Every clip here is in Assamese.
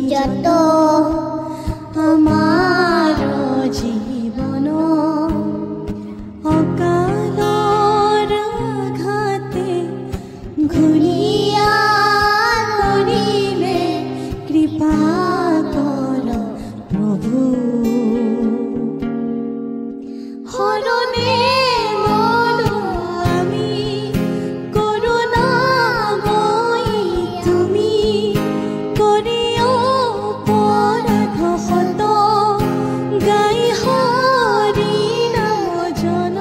যত আমাৰ জীবন অকালৰ আঘাতে ঘূৰিয়া কৰিলে কৃপা কৰ প্ৰভু হৰণে মনো আমি কৰুণাময়ী তুমি কৰিও পৰাধ হত গাই হৰি নাম জন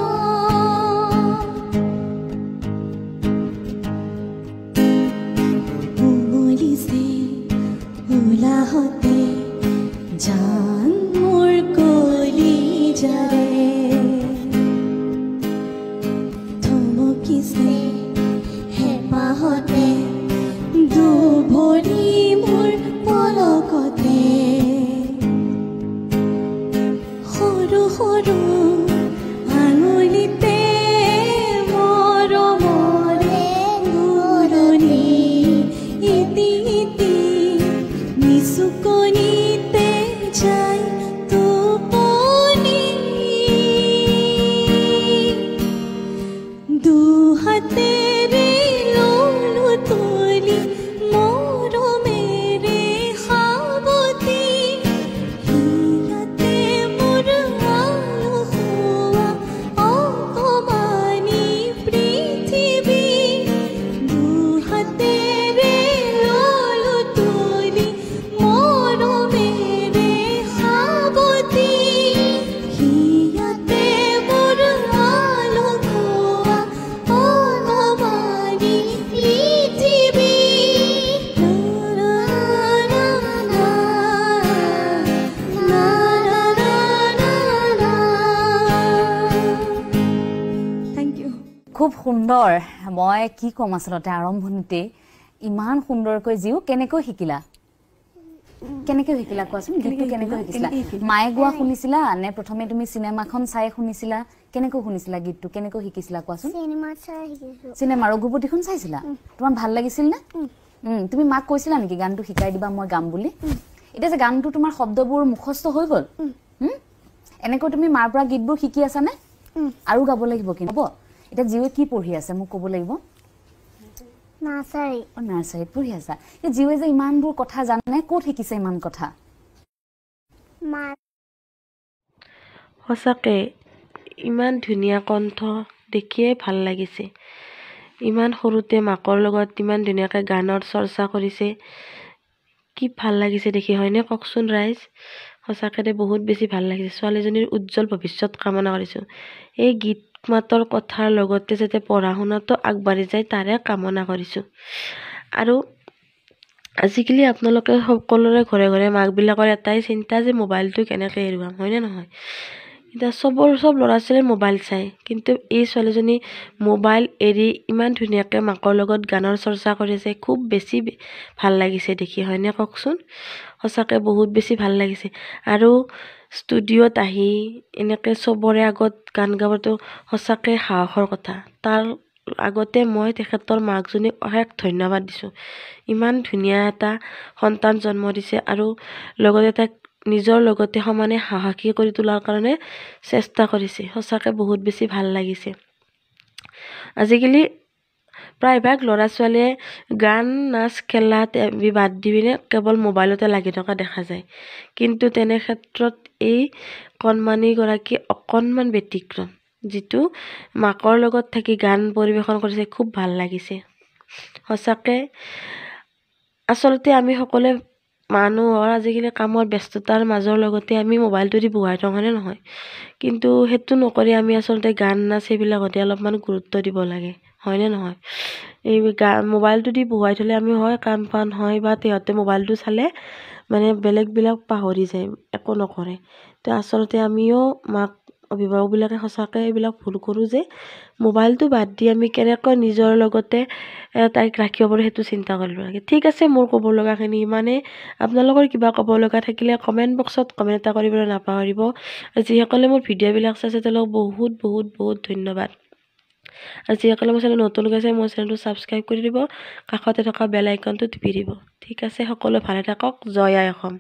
উমলিছে উলাহতে জান মোৰ কলি যাৰে থমকিছে হেঁপাহতে দুভৰি মোৰ পলকতে সৰু সৰু আঙুলিতে মৰমৰে ঘূৰণি ইতি ইতি নিচুকনিতে যায় টোপনি দুহাতেৰে ললো তুলি মৰমেৰে সাৱতি হিয়াতে মোৰ আলো হোৱা অকমানি পৃথিৱী দুহাতেৰে ললো তুলি মৰমেৰে সাৱতি হিয়াতে মোৰ আলো হোৱা অকমানি পৃথিৱী না না না না না না না। Thank you. খুব সুন্দৰ মই কি কম আসলতে আৰম্ভণিতে ইমান সুন্দৰকৈ জিও কেনেকৈ শিকিলা কোৱাচোন গীতটো কেনেকৈ শিকিছিলা মায়ে গোৱা শুনিছিলা নে প্ৰথমে তুমি সিনেমাখন চাই শুনিছিলা কেনেকৈ শুনিছিলা গীতটো কেনেকৈ শিকিছিলা কোৱাচোন সিনেমা চাই শিকিছো সিনেমা ৰঘুপতিখন চাইছিলা তোমাৰ ভাল লাগিছিল নে তুমি মাক কৈছিলা নেকি গানটো শিকাই দিবা মই গাম বুলি এতিয়া যে গানটো তোমাৰ শব্দবোৰ মুখস্থ হৈ গ'ল এনেকৈ তুমি মাৰ পৰা গীতবোৰ শিকি আছা নে আৰু গাব লাগিব কি হ'ব এতিয়া জিৱে কি পঢ়ি আছে মোক ক'ব লাগিব নাৰ্চাৰী নাৰ্চাৰীত পঢ়ি আছা এই জিৱে যে ইমানবোৰ কথা জানে ক'ত শিকিছে ইমান কথা মা সঁচাকে ইমান ধুনীয়া কণ্ঠ দেখিয়ে ভাল লাগিছে ইমান সৰুতে মাকৰ লগত ইমান ধুনীয়াকৈ গানৰ চৰ্চা কৰিছে কি ভাল লাগিছে দেখি হয়নে কওকচোন ৰাইজ সঁচাকৈ বহুত বেছি ভাল লাগিছে ছোৱালীজনীৰ উজ্জ্বল ভৱিষ্যত কামনা কৰিছোঁ এই গীত মাতৰ কথাৰ লগতে যাতে পঢ়া শুনাটো আগবাঢ়ি যায় তাৰে কামনা কৰিছোঁ আৰু আজিকালি আপোনালোকে সকলোৰে ঘৰে ঘৰে মাকবিলাকৰ এটাই চিন্তা যে মোবাইলটো কেনেকৈ এৰুৱাম হয়নে নহয় এতিয়া চব ল'ৰা ছোৱালীয়ে মোবাইল চায় কিন্তু এই ছোৱালীজনী মোবাইল এৰি ইমান ধুনীয়াকৈ মাকৰ লগত গানৰ চৰ্চা কৰিছে খুব বেছি ভাল লাগিছে দেখি হয়নে কওকচোন সঁচাকৈ বহুত বেছি ভাল লাগিছে আৰু ষ্টুডিঅ'ত আহি এনেকৈ চবৰে আগত গান গাবটো সঁচাকৈ সাহসৰ কথা তাৰ আগতে মই তেখেতৰ মাকজনীক অশেষ ধন্যবাদ দিছোঁ ইমান ধুনীয়া এটা সন্তান জন্ম দিছে আৰু লগতে তাক নিজৰ লগতে সমানে সাহসী কৰি তোলাৰ কাৰণে চেষ্টা কৰিছে সঁচাকৈ বহুত বেছি ভাল লাগিছে আজিকালি প্ৰায়ভাগ ল'ৰা ছোৱালীয়ে গান নাচ খেলা বাদ দি পিনে কেৱল মোবাইলতে লাগি থকা দেখা যায় কিন্তু তেনে ক্ষেত্ৰত এই কণমানিগৰাকী অকণমান ব্যতিক্ৰম যিটো মাকৰ লগত থাকি গান পৰিৱেশন কৰিছে খুব ভাল লাগিছে সঁচাকৈ আচলতে আমি সকলোৱে মানুহৰ আজিকালি কামৰ ব্যস্ততাৰ মাজৰ লগতে আমি মোবাইলটো দি বহাই থওঁ হয়নে নহয় কিন্তু সেইটো নকৰি আমি আচলতে গান নাচ সেইবিলাকতে অলপমান গুৰুত্ব দিব লাগে হয়নে নহয় এই মোবাইলটো দি বহাই থ'লে আমি হয় কাম পান হয় বা তেহঁতে মোবাইলটো চালে মানে বেলেগবিলাক পাহৰি যায় একো নকৰে তো আচলতে আমিও মাক অভিভাৱকবিলাকে সঁচাকৈ এইবিলাক ভুল কৰোঁ যে মোবাইলটো বাদ দি আমি কেনেকৈ নিজৰ লগতে তাইক ৰাখিব পাৰোঁ সেইটো চিন্তা কৰিব লাগে ঠিক আছে মোৰ ক'ব লগাখিনি ইমানে আপোনালোকৰ কিবা ক'ব লগা থাকিলে কমেণ্ট বক্সত কমেণ্ট এটা কৰিবলৈ নাপাহৰিব যিসকলে মোৰ ভিডিঅ'বিলাক চাইছে তেওঁলোকক বহুত বহুত বহুত ধন্যবাদ আৰু যিসকলে মোৰ চেনেল নতুন গৈছে মোৰ চেনেলটো ছাবস্ক্ৰাইব কৰি দিব, কাষতে থকা বেল আইকনটো টিপি দিব। ঠিক আছে, সকলো ভালে থাকক। জয় আই অসম।